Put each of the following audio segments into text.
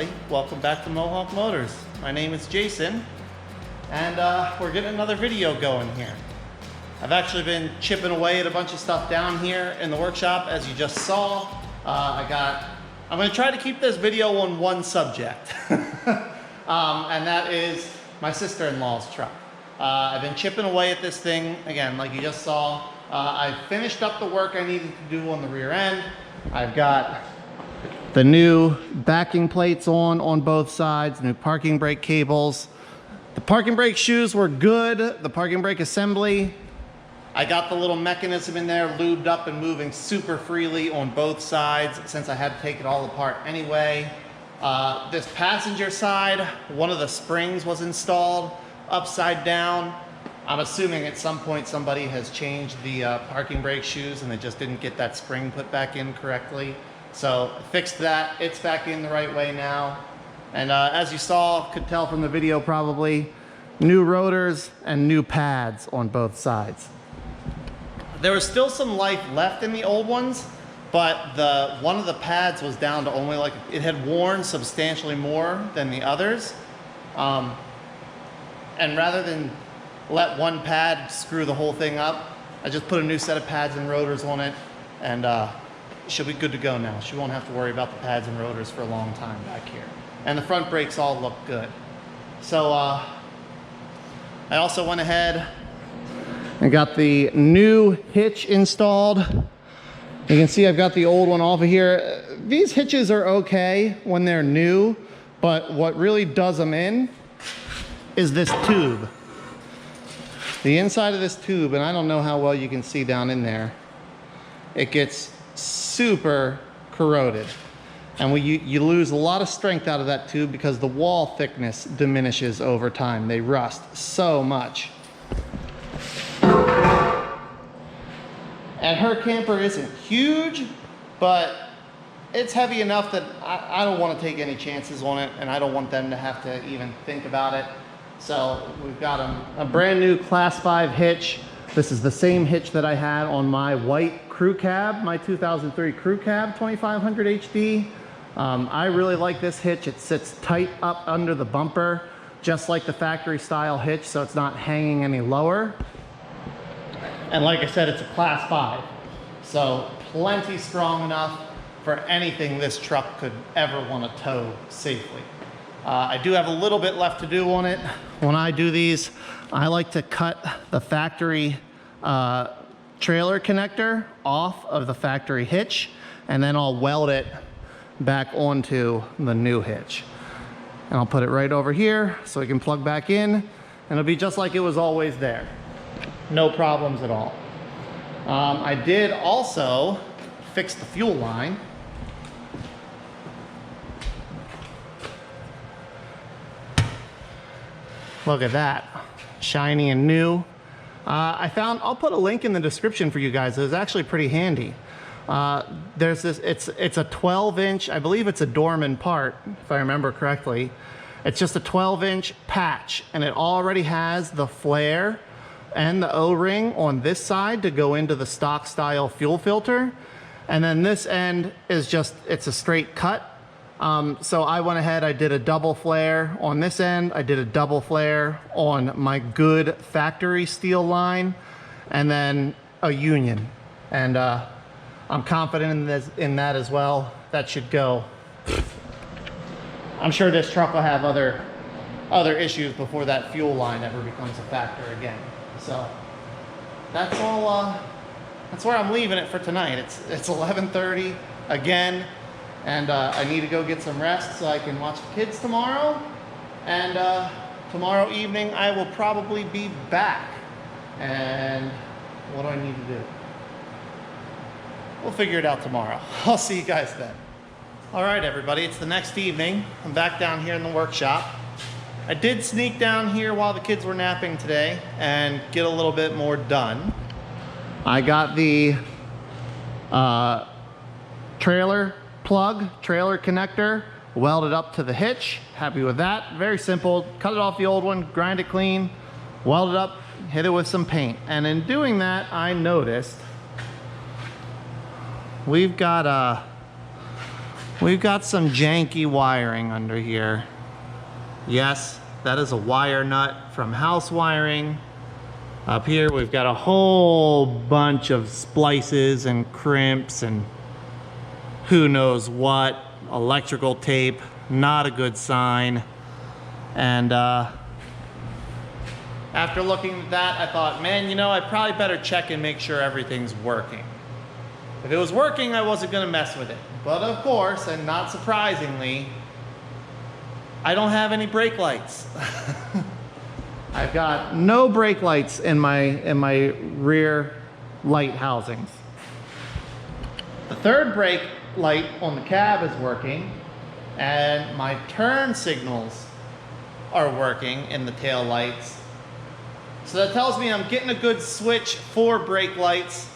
everybody. Welcome back to Mohawk Motors. My name is Jason, and we're getting another video going here. I've actually been chipping away at a bunch of stuff down here in the workshop, as you just saw. I'm going to try to keep this video on one subject, and that is my sister-in-law's truck. I've been chipping away at this thing, again, like you just saw. I finished up the work I needed to do on the rear end. I've got the new backing plates on both sides, new parking brake cables. The parking brake shoes were good. The parking brake assembly, I got the little mechanism in there lubed up and moving super freely on both sides since I had to take it all apart anyway. This passenger side, one of the springs was installed upside down. I'm assuming at some point somebody has changed the parking brake shoes and they just didn't get that spring put back in correctly. So fixed that, it's back in the right way now. And as you saw, could tell from the video probably, new rotors and new pads on both sides. There was still some life left in the old ones, but one of the pads was down to only like, it had worn substantially more than the others. And rather than let one pad screw the whole thing up, I just put a new set of pads and rotors on it, and she'll be good to go now. She won't have to worry about the pads and rotors for a long time back here. And the front brakes all look good. So I also went ahead and got the new hitch installed. You can see I've got the old one off of here. These hitches are okay when they're new, but what really does them in is this tube. The inside of this tube, and I don't know how well you can see down in there, it gets super corroded. And you lose a lot of strength out of that tube because the wall thickness diminishes over time. They rust so much. And her camper isn't huge, but it's heavy enough that I don't want to take any chances on it, and I don't want them to have to even think about it. So we've got a brand new Class 5 hitch. This is the same hitch that I had on my white crew cab, my 2003 crew cab 2500 HD. I really like this hitch. It sits tight up under the bumper, just like the factory style hitch, so it's not hanging any lower. And like I said, it's a Class 5, so plenty strong enough for anything this truck could ever want to tow safely. I do have a little bit left to do on it. When I do these, I like to cut the factory trailer connector off of the factory hitch, and then I'll weld it back onto the new hitch. And I'll put it right over here so it can plug back in, and it'll be just like it was always there. No problems at all. I did also fix the fuel line. Look at that, shiny and new. I'll put a link in the description for you guys. It was actually pretty handy. There's this, it's a 12-inch, I believe it's a Dorman part, if I remember correctly. It's just a 12-inch patch, and it already has the flare and the O-ring on this side to go into the stock style fuel filter. And then this end is just, it's a straight cut. So I went ahead, I did a double flare on this end, I did a double flare on my good factory steel line, and then a union. And I'm confident in that as well. That should go. I'm sure this truck will have other issues before that fuel line ever becomes a factor again. So that's all, that's where I'm leaving it for tonight. It's 11:30 again. And I need to go get some rest so I can watch the kids tomorrow. And tomorrow evening I will probably be back. And what do I need to do? We'll figure it out tomorrow. I'll see you guys then. All right, everybody, it's the next evening. I'm back down here in the workshop. I did sneak down here while the kids were napping today and get a little bit more done. I got the trailer connector welded up to the hitch. Happy with that. Very simple. Cut it off the old one, grind it clean, weld it up, hit it with some paint. And in doing that, I noticed we've got We've got some janky wiring under here. Yes, that is a wire nut from house wiring. Up here we've got a whole bunch of splices and crimps and who knows what. Electrical tape, not a good sign. And after looking at that, I thought, man, you know, I probably better check and make sure everything's working. If it was working, I wasn't gonna mess with it. But of course, and not surprisingly, I don't have any brake lights. I've got no brake lights in my rear light housings. The third brake light on the cab is working, and my turn signals are working in the tail lights. So that tells me I'm getting a good switch for brake lights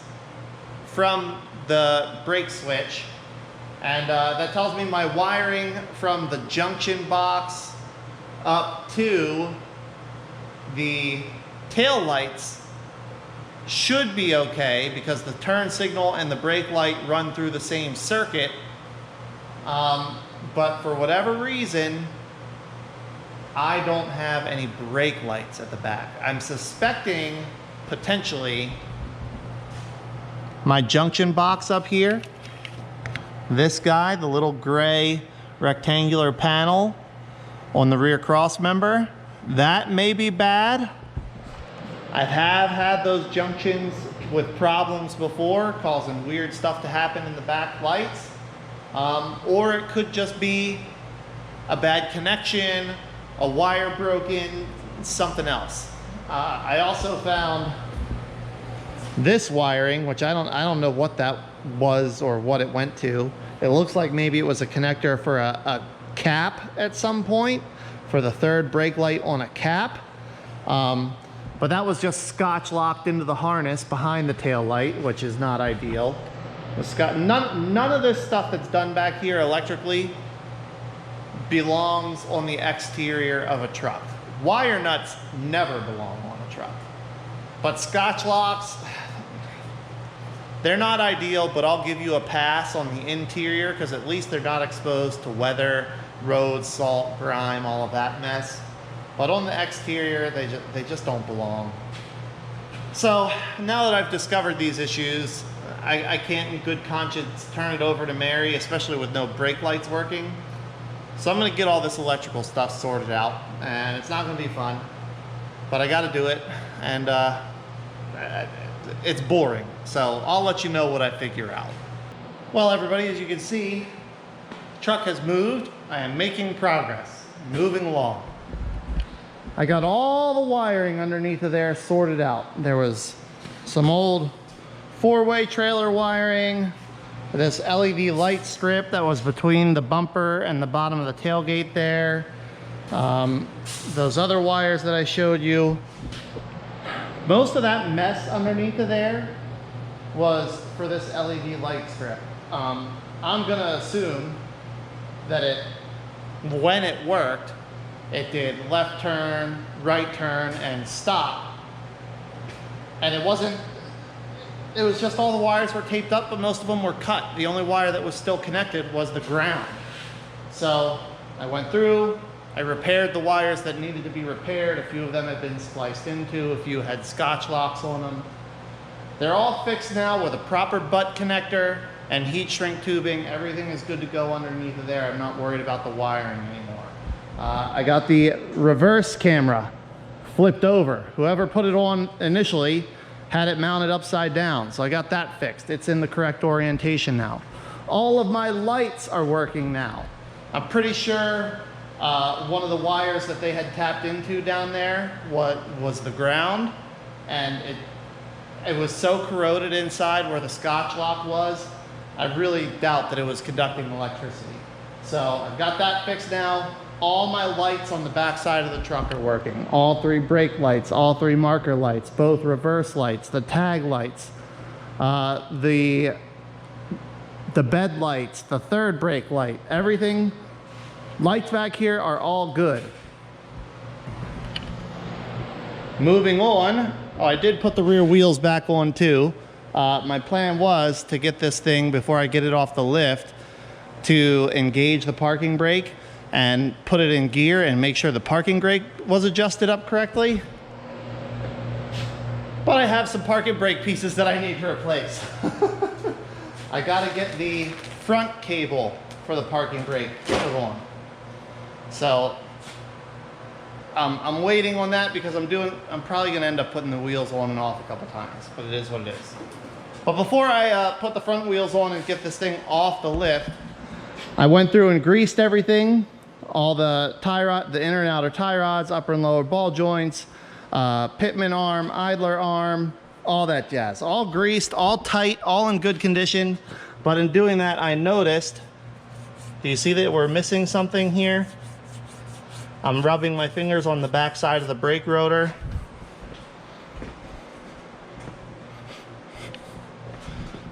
from the brake switch. And that tells me my wiring from the junction box up to the tail lights should be okay because the turn signal and the brake light run through the same circuit. But for whatever reason, I don't have any brake lights at the back. I'm suspecting potentially my junction box up here, this guy, the little gray rectangular panel on the rear cross member, that may be bad. I have had those junctions with problems before, causing weird stuff to happen in the back lights. Or it could just be a bad connection, a wire broken, something else. I also found this wiring, which I don't know what that was or what it went to. It looks like maybe it was a connector for a cap at some point, for the third brake light on a cap. But that was just scotch locked into the harness behind the tail light, which is not ideal. None of this stuff that's done back here electrically belongs on the exterior of a truck. Wire nuts never belong on a truck. But scotch locks, they're not ideal, but I'll give you a pass on the interior because at least they're not exposed to weather, roads, salt, grime, all of that mess. But on the exterior, they just don't belong. So now that I've discovered these issues, I can't in good conscience turn it over to Mary, especially with no brake lights working. So I'm gonna get all this electrical stuff sorted out, and it's not gonna be fun, but I gotta do it, and it's boring. So I'll let you know what I figure out. Well, everybody, as you can see, the truck has moved. I am making progress, moving along. I got all the wiring underneath of there sorted out. There was some old four-way trailer wiring, this LED light strip that was between the bumper and the bottom of the tailgate there. Those other wires that I showed you. Most of that mess underneath of there was for this LED light strip. I'm gonna assume that when it worked, it did left turn, right turn, and stop. And it was just all the wires were taped up, but most of them were cut. The only wire that was still connected was the ground. So I went through, I repaired the wires that needed to be repaired. A few of them had been spliced into, a few had scotch locks on them. They're all fixed now with a proper butt connector and heat shrink tubing. Everything is good to go underneath of there. I'm not worried about the wiring anymore. I got the reverse camera flipped over. Whoever put it on initially had it mounted upside down, so I got that fixed. It's in the correct orientation now. All of my lights are working now. I'm pretty sure one of the wires that they had tapped into down there was the ground, and it was so corroded inside where the scotch lock was, I really doubt that it was conducting electricity. So I've got that fixed now. All my lights on the back side of the truck are working. All three brake lights, all three marker lights, both reverse lights, the tag lights, the bed lights, the third brake light, everything. Lights back here are all good. Moving on, I did put the rear wheels back on too. My plan was to get this thing, before I get it off the lift, to engage the parking brake and put it in gear and make sure the parking brake was adjusted up correctly. But I have some parking brake pieces that I need to replace. I gotta get the front cable for the parking brake put on. So I'm waiting on that because I'm probably gonna end up putting the wheels on and off a couple times, but it is what it is. But before I put the front wheels on and get this thing off the lift, I went through and greased everything, all the tie rod, the inner and outer tie rods, upper and lower ball joints, pitman arm, idler arm, all that jazz. All greased, all tight, all in good condition. But in doing that, I noticed, do you see that we're missing something here? I'm rubbing my fingers on the back side of the brake rotor.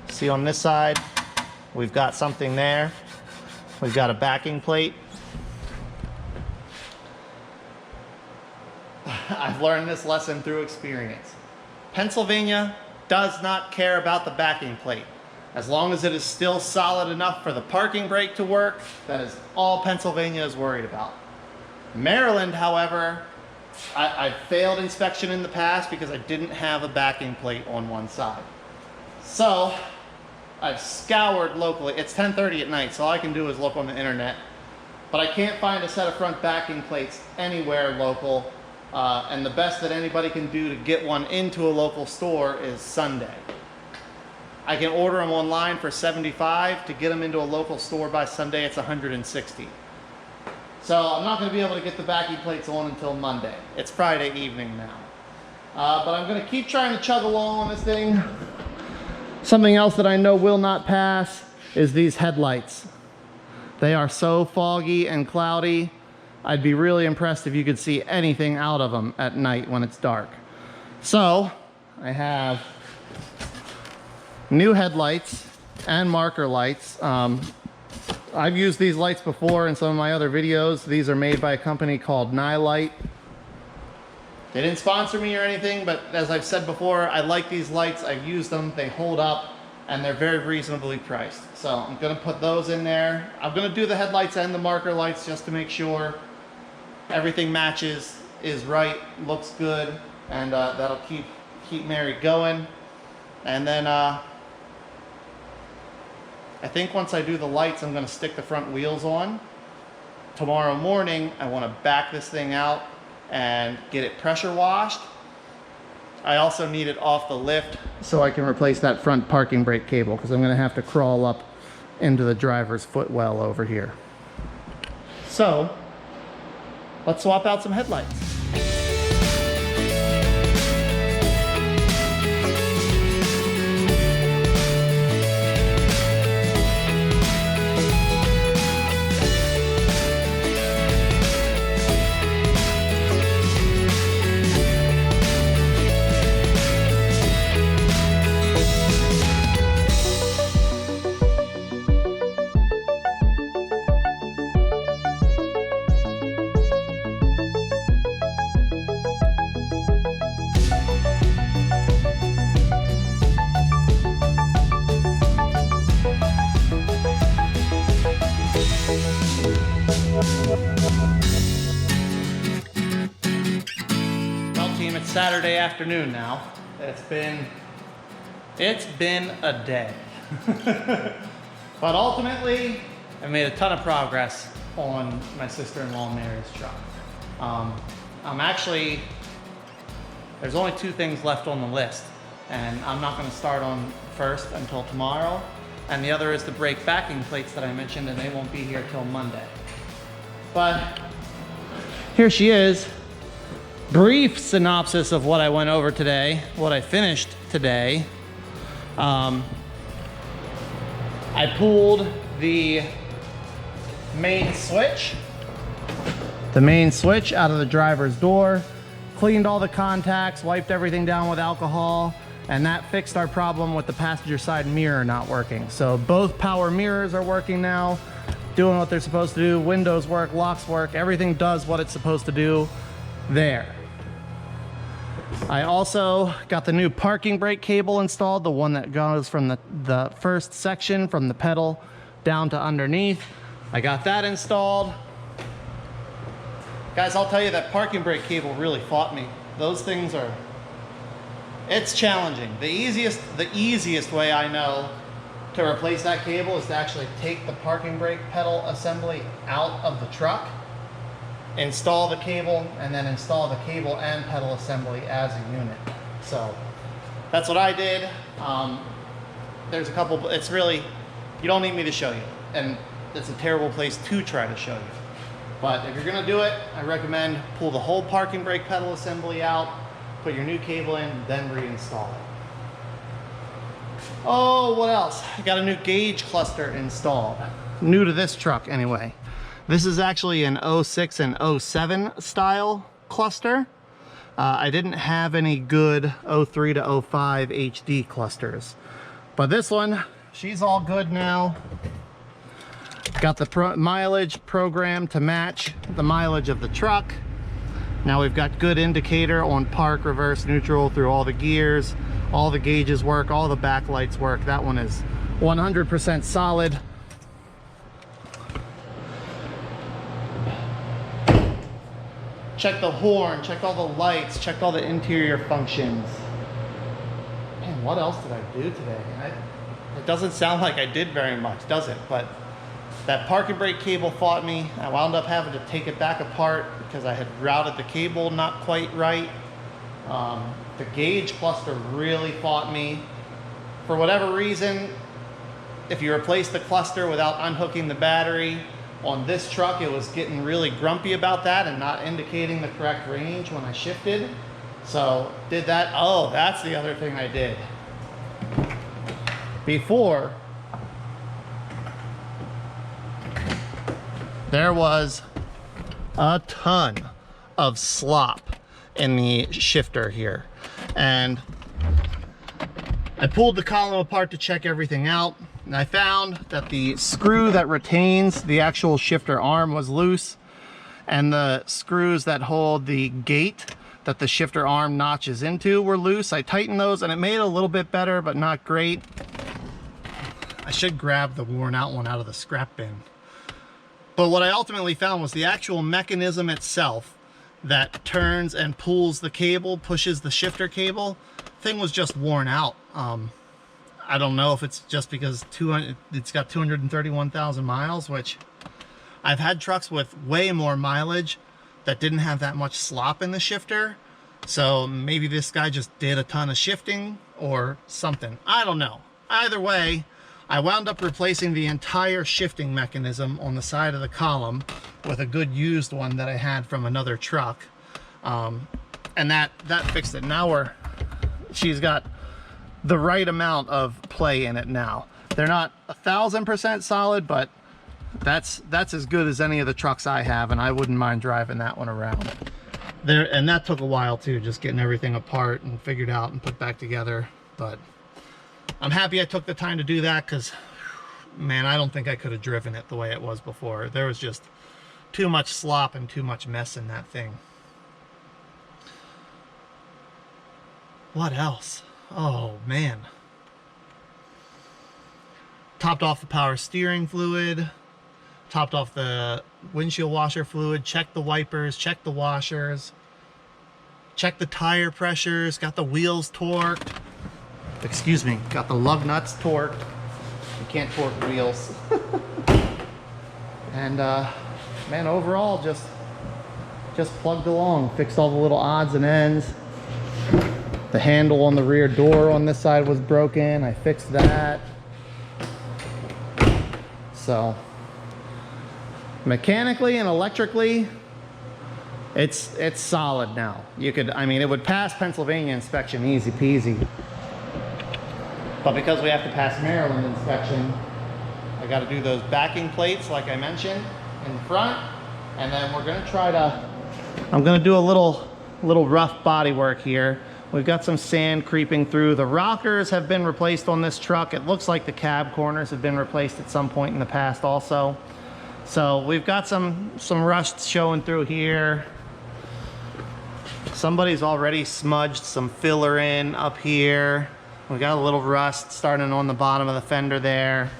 See on this side, we've got something there. We've got a backing plate. I've learned this lesson through experience. Pennsylvania does not care about the backing plate. As long as it is still solid enough for the parking brake to work, that is all Pennsylvania is worried about. Maryland, however, I failed inspection in the past because I didn't have a backing plate on one side. So I've scoured locally. It's 10:30 at night, so all I can do is look on the internet. But I can't find a set of front backing plates anywhere local. And the best that anybody can do to get one into a local store is Sunday. I can order them online for $75. To get them into a local store by Sunday, it's $160. So I'm not going to be able to get the backing plates on until Monday. It's Friday evening now. But I'm going to keep trying to chug along on this thing. Something else that I know will not pass is these headlights. They are so foggy and cloudy. I'd be really impressed if you could see anything out of them at night when it's dark. So I have new headlights and marker lights. I've used these lights before in some of my other videos. These are made by a company called Nilight. They didn't sponsor me or anything, but as I've said before, I like these lights. I've used them, they hold up, and they're very reasonably priced. So I'm gonna put those in there. I'm gonna do the headlights and the marker lights just to make sure everything matches, is right, looks good, and that'll keep Mary going. And then I think once I do the lights, I'm gonna stick the front wheels on. Tomorrow morning, I wanna back this thing out and get it pressure washed. I also need it off the lift so I can replace that front parking brake cable, because I'm gonna have to crawl up into the driver's footwell over here. So let's swap out some headlights. Saturday afternoon now. It's been a day. But ultimately, I made a ton of progress on my sister-in-law Mary's truck. There's only 2 things left on the list, and I'm not going to start on first until tomorrow. And the other is the brake backing plates that I mentioned, and they won't be here till Monday. But here she is. Brief synopsis of what I went over today, what I finished today. I pulled the main switch out of the driver's door, cleaned all the contacts, wiped everything down with alcohol, and that fixed our problem with the passenger side mirror not working. So both power mirrors are working now, doing what they're supposed to do. Windows work, locks work, everything does what it's supposed to do there. I also got the new parking brake cable installed, the one that goes from the first section from the pedal down to underneath. I got that installed. Guys, I'll tell you that parking brake cable really fought me. Those things are, it's challenging. The easiest way I know to replace that cable is to actually take the parking brake pedal assembly out of the truck, install the cable, and then install the cable and pedal assembly as a unit. So that's what I did. There's a couple, it's really, you don't need me to show you, and it's a terrible place to try to show you. But if you're gonna do it, I recommend pull the whole parking brake pedal assembly out, put your new cable in, then reinstall it. Oh, what else? I got a new gauge cluster installed. New to this truck anyway. This is actually an 06 and 07 style cluster. I didn't have any good 03 to 05 HD clusters. But this one, she's all good now. Got the mileage programmed to match the mileage of the truck. Now we've got good indicator on park, reverse, neutral through all the gears. All the gauges work, all the backlights work. That one is 100% solid. Check the horn, check all the lights, check all the interior functions. Man, what else did I do today? It doesn't sound like I did very much, does it? But that parking brake cable fought me. I wound up having to take it back apart because I had routed the cable not quite right. The gauge cluster really fought me. For whatever reason, if you replace the cluster without unhooking the battery, on this truck it was getting really grumpy about that and not indicating the correct range when I shifted. So did that. Oh, that's the other thing I did. Before, there was a ton of slop in the shifter here, and I pulled the column apart to check everything out, and I found that the screw that retains the actual shifter arm was loose, and the screws that hold the gate that the shifter arm notches into were loose. I tightened those and it made it a little bit better, but not great. I should grab the worn out one out of the scrap bin. But what I ultimately found was the actual mechanism itself that turns and pulls the cable, pushes the shifter cable, thing was just worn out. I don't know if it's just because it's got 231,000 miles, which I've had trucks with way more mileage that didn't have that much slop in the shifter. So maybe this guy just did a ton of shifting or something. I don't know. Either way, I wound up replacing the entire shifting mechanism on the side of the column with a good used one that I had from another truck. And that fixed it. Now she's got the right amount of play in it now. They're not 1000% solid, but that's as good as any of the trucks I have, and I wouldn't mind driving that one around. And that took a while too, just getting everything apart and figured out and put back together. But I'm happy I took the time to do that, because man, I don't think I could have driven it the way it was before. There was just too much slop and too much mess in that thing. What else? Oh man. Topped off the power steering fluid, topped off the windshield washer fluid, checked the wipers, checked the washers, checked the tire pressures, got the wheels torqued. Excuse me, got the lug nuts torqued. You can't torque wheels. And man, overall just plugged along, fixed all the little odds and ends. The handle on the rear door on this side was broken. I fixed that. So mechanically and electrically, it's solid now. I mean, it would pass Pennsylvania inspection easy peasy. But because we have to pass Maryland inspection, I got to do those backing plates like I mentioned in front, and then we're gonna I'm gonna do a little rough body work here. We've got some sand creeping through. The rockers have been replaced on this truck. It looks like the cab corners have been replaced at some point in the past also. So we've got some rust showing through here. Somebody's already smudged some filler in up here. We got a little rust starting on the bottom of the fender there.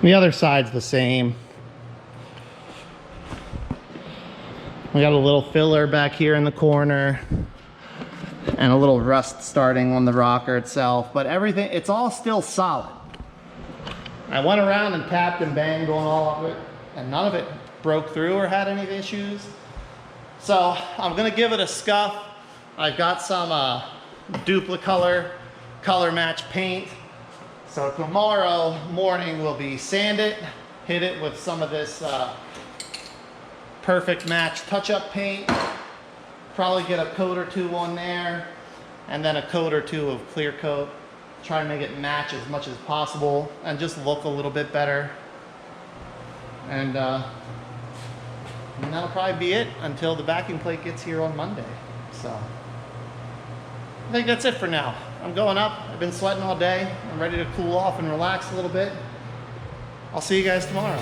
The other side's the same. We got a little filler back here in the corner and a little rust starting on the rocker itself, but everything, it's all still solid. I went around and tapped and banged on all of it, and none of it broke through or had any issues. So I'm gonna give it a scuff. I've got some duplicolor color match paint. So tomorrow morning we'll be sand it, hit it with some of this perfect match touch-up paint. Probably get a coat or two on there, and then a coat or two of clear coat. Try and make it match as much as possible and just look a little bit better. And that'll probably be it until the backing plate gets here on Monday. So I think that's it for now. I'm going up. I've been sweating all day. I'm ready to cool off and relax a little bit. I'll see you guys tomorrow.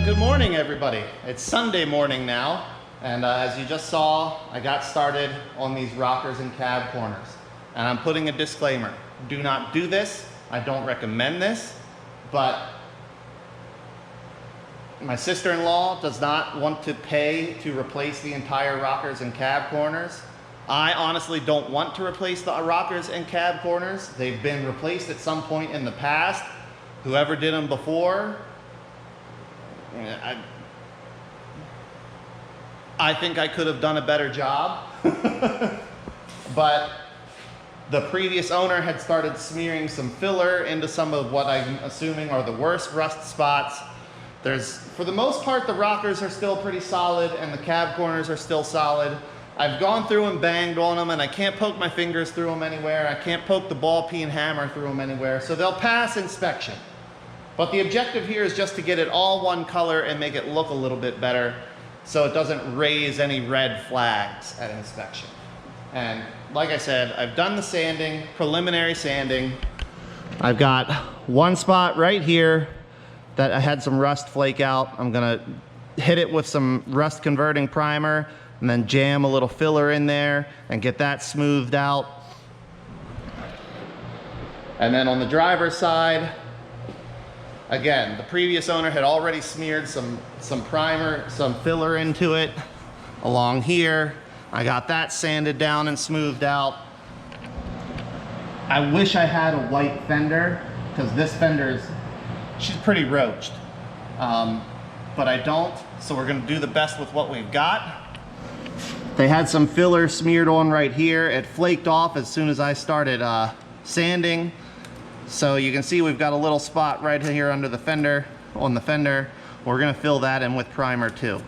Good morning, everybody. It's Sunday morning now, and as you just saw, I got started on these rockers and cab corners. And I'm putting a disclaimer. Do not do this. I don't recommend this, but my sister-in-law does not want to pay to replace the entire rockers and cab corners. I honestly don't want to replace the rockers and cab corners. They've been replaced at some point in the past. Whoever did them before, I think I could have done a better job. But the previous owner had started smearing some filler into some of what I'm assuming are the worst rust spots. For the most part, the rockers are still pretty solid and the cab corners are still solid. I've gone through and banged on them, and I can't poke my fingers through them anywhere. I can't poke the ball peen hammer through them anywhere, so they'll pass inspection. But the objective here is just to get it all one color and make it look a little bit better so it doesn't raise any red flags at inspection. And like I said, I've done the sanding, preliminary sanding. I've got one spot right here that I had some rust flake out. I'm gonna hit it with some rust converting primer and then jam a little filler in there and get that smoothed out. And then on the driver's side, again, the previous owner had already smeared some primer, some filler into it along here. I got that sanded down and smoothed out. I wish I had a white fender, because this fender she's pretty roached. But I don't, so we're gonna do the best with what we've got. They had some filler smeared on right here. It flaked off as soon as I started sanding. So you can see we've got a little spot right here under the fender, on the fender. We're gonna fill that in with primer too.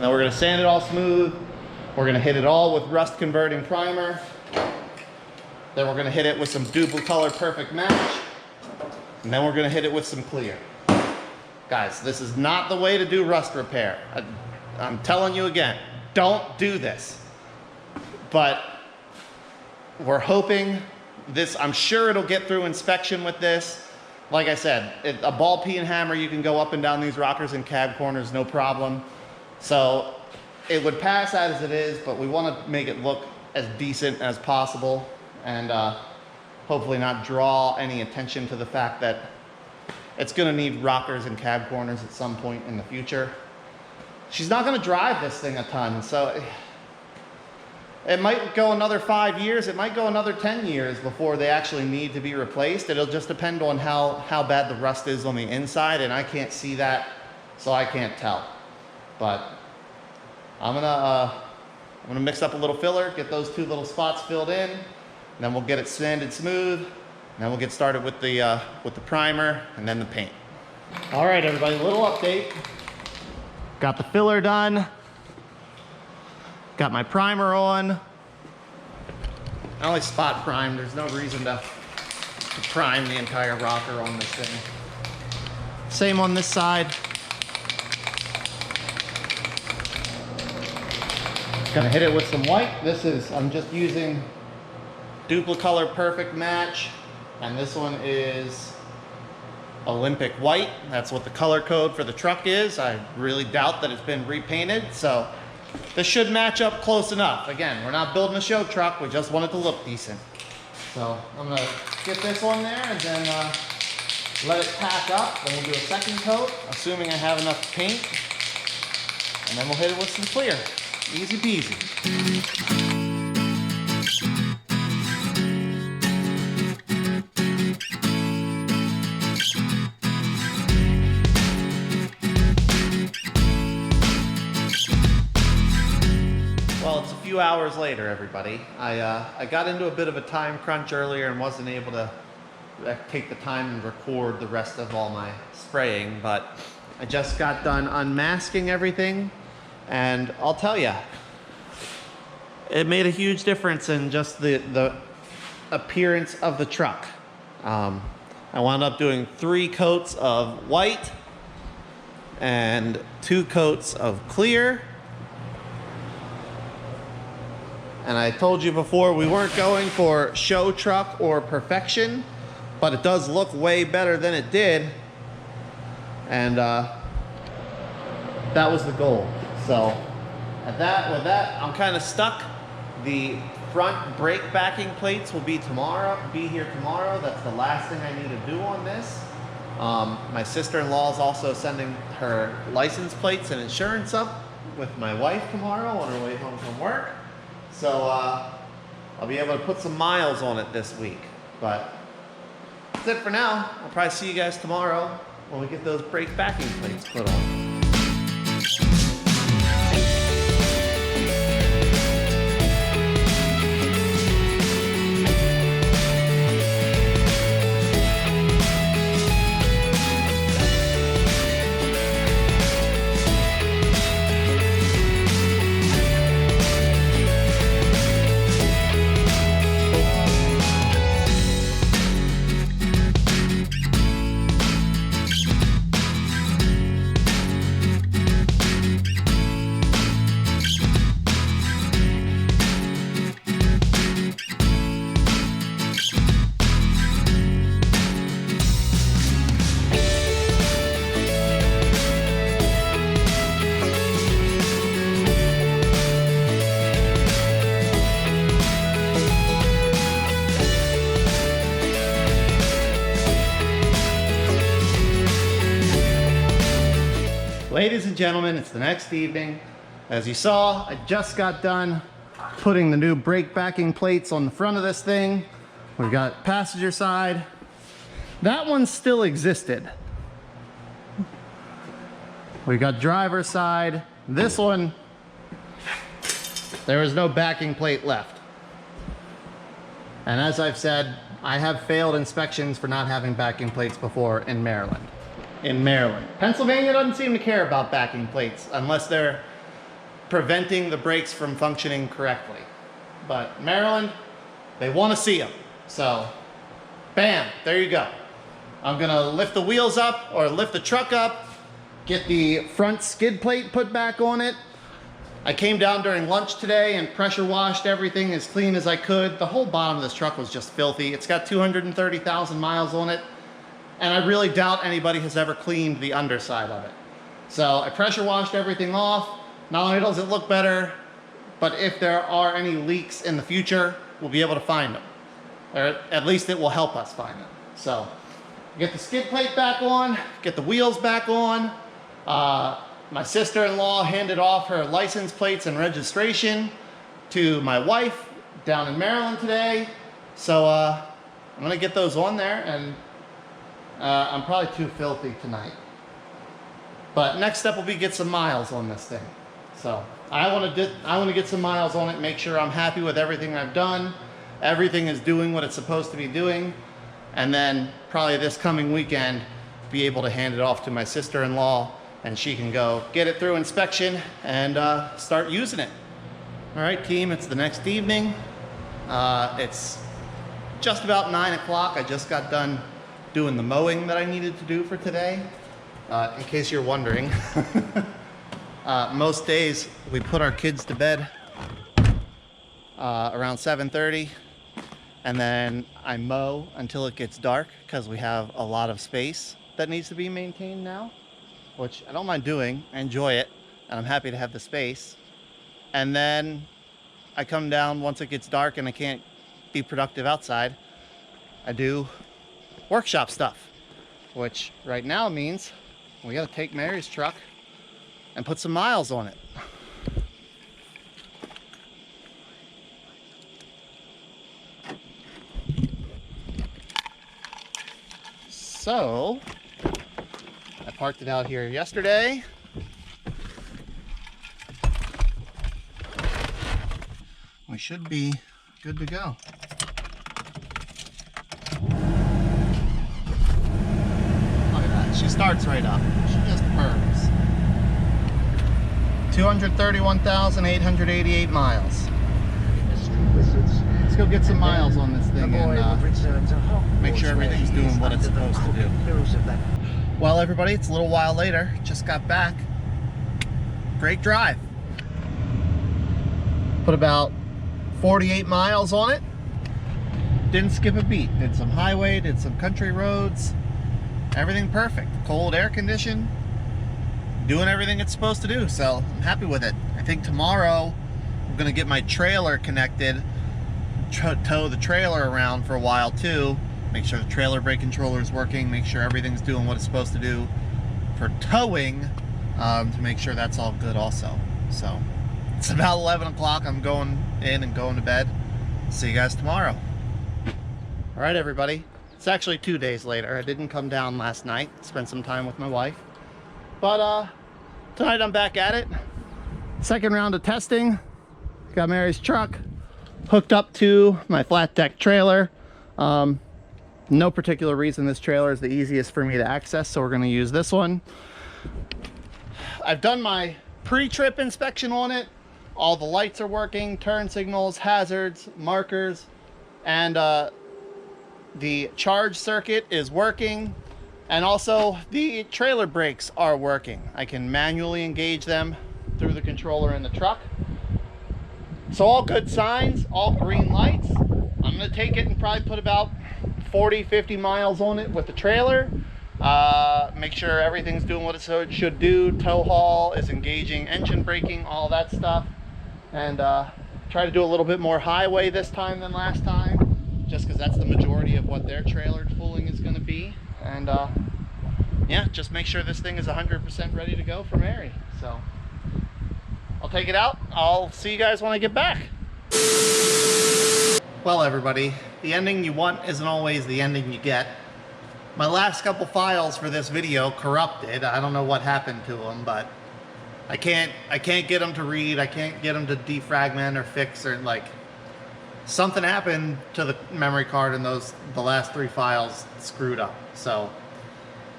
Now we're gonna sand it all smooth. We're gonna hit it all with rust converting primer. Then we're gonna hit it with some duplicolor perfect match. And then we're gonna hit it with some clear. Guys, this is not the way to do rust repair. I'm telling you again, don't do this. But we're hoping this, I'm sure it'll get through inspection with this. Like I said, a ball peen hammer, you can go up and down these rockers and cab corners, no problem. So it would pass as it is, but we want to make it look as decent as possible and hopefully not draw any attention to the fact that it's going to need rockers and cab corners at some point in the future. She's not going to drive this thing a ton, so it might go another 5 years, it might go another 10 years before they actually need to be replaced. It'll just depend on how bad the rust is on the inside, and I can't see that, so I can't tell. But I'm gonna mix up a little filler, get those two little spots filled in, and then we'll get it sanded smooth, and then we'll get started with the primer and then the paint. All right, everybody, a little update. Got the filler done. Got my primer on. I only spot primed. There's no reason to prime the entire rocker on this thing. Same on this side. Gonna hit it with some white. I'm just using Duplicolor Perfect Match, and this one is Olympic White. That's what the color code for the truck is. I really doubt that it's been repainted, so this should match up close enough. Again, we're not building a show truck, we just want it to look decent. So I'm gonna get this on there and then let it pack up. Then we'll do a second coat, assuming I have enough paint, and then we'll hit it with some clear. Easy peasy. Well, it's a few hours later, everybody. I got into a bit of a time crunch earlier and wasn't able to take the time and record the rest of all my spraying, but I just got done unmasking everything, and I'll tell you, it made a huge difference in just the appearance of the truck. I wound up doing 3 coats of white and 2 coats of clear. And I told you before, we weren't going for show truck or perfection, but it does look way better than it did. And that was the goal. So with that, I'm kind of stuck. The front brake backing plates will be here tomorrow. That's the last thing I need to do on this. My sister-in-law is also sending her license plates and insurance up with my wife tomorrow on her way home from work. So I'll be able to put some miles on it this week. But that's it for now. I'll probably see you guys tomorrow when we get those brake backing plates put on. Ladies and gentlemen, it's the next evening. As you saw, I just got done putting the new brake backing plates on the front of this thing. We've got passenger side. That one still existed. We got driver's side. This one, there was no backing plate left. And as I've said, I have failed inspections for not having backing plates before in Maryland. Pennsylvania doesn't seem to care about backing plates unless they're preventing the brakes from functioning correctly. But Maryland, they want to see them. So, bam, there you go. I'm gonna lift the wheels up or lift the truck up, get the front skid plate put back on it. I came down during lunch today and pressure washed everything as clean as I could. The whole bottom of this truck was just filthy. It's got 230,000 miles on it. And I really doubt anybody has ever cleaned the underside of it. So I pressure washed everything off. Not only does it look better, but if there are any leaks in the future, we'll be able to find them. Or at least it will help us find them. So get the skid plate back on, get the wheels back on. My sister-in-law handed off her license plates and registration to my wife down in Maryland today. So I'm gonna get those on there, and I'm probably too filthy tonight. But next step will be get some miles on this thing. So I want to get some miles on it, make sure I'm happy with everything I've done. Everything is doing what it's supposed to be doing. And then probably this coming weekend, be able to hand it off to my sister-in-law, and she can go get it through inspection and start using it. All right, team, it's the next evening. It's just about 9 o'clock. I just got done doing the mowing that I needed to do for today. In case you're wondering, most days we put our kids to bed around 7:30, and then I mow until it gets dark because we have a lot of space that needs to be maintained now, which I don't mind doing. I enjoy it, and I'm happy to have the space. And then I come down once it gets dark and I can't be productive outside. I do workshop stuff, which right now means we got to take Mary's truck and put some miles on it. So I parked it out here yesterday. We should be good to go. Look at that. She starts right up. She just purrs. 231,888 miles. Let's go get some miles on this thing and make sure everything's doing what it's supposed to do. Well, everybody, it's a little while later. Just got back. Great drive. Put about 48 miles on it. Didn't skip a beat. Did some highway, did some country roads. Everything perfect. Cold air conditioned. Doing everything it's supposed to do. So I'm happy with it. I think tomorrow I'm gonna get my trailer connected, tow the trailer around for a while too. Make sure the trailer brake controller is working. Make sure everything's doing what it's supposed to do for towing, to make sure that's all good also. So it's about 11 o'clock. I'm going in and going to bed. See you guys tomorrow. All right, everybody. It's actually 2 days later. I didn't come down last night. Spent some time with my wife. But tonight I'm back at it. Second round of testing. Got Mary's truck hooked up to my flat deck trailer. No particular reason this trailer is the easiest for me to access, so we're going to use this one. I've done my pre-trip inspection on it. All the lights are working, turn signals, hazards, markers, and the charge circuit is working, and also the trailer brakes are working. I can manually engage them through the controller in the truck. So all good signs, all green lights. I'm going to take it and probably put about 40-50 miles on it with the trailer. Make sure everything's doing what it should do. Tow haul is engaging, engine braking, all that stuff. And try to do a little bit more highway this time than last time, just because that's the majority of what their trailer pulling is going to be. And yeah, just make sure this thing is 100% ready to go for Mary. So I'll take it out. I'll see you guys when I get back. Well, everybody, the ending you want isn't always the ending you get. My last couple files for this video corrupted. I don't know what happened to them, but I can't get them to read. I can't get them to defragment or fix, or like something happened to the memory card, and the last 3 files screwed up. So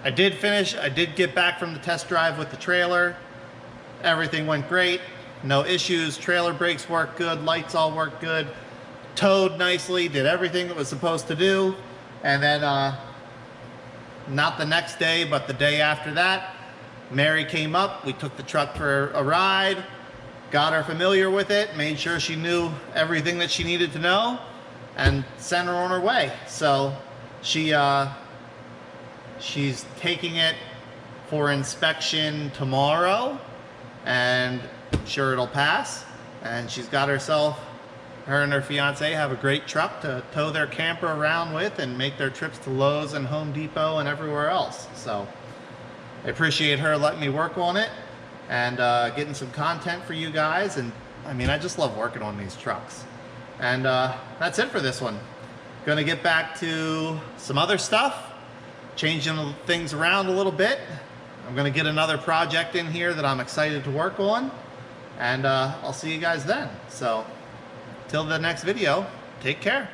I did finish. I did get back from the test drive with the trailer. Everything went great. No issues. Trailer brakes work good. Lights all work good. Towed nicely. Did everything it was supposed to do. And then not the next day, but the day after that, Mary came up. We took the truck for a ride, got her familiar with it, made sure she knew everything that she needed to know, and sent her on her way. So she's taking it for inspection tomorrow, and I'm sure it'll pass. And she's got herself, her and her fiance have a great truck to tow their camper around with and make their trips to Lowe's and Home Depot and everywhere else. So I appreciate her letting me work on it and getting some content for you guys. And I mean, I just love working on these trucks. And that's it for this one. Gonna get back to some other stuff, changing things around a little bit. I'm gonna get another project in here that I'm excited to work on, and I'll see you guys then. So till the next video, take care.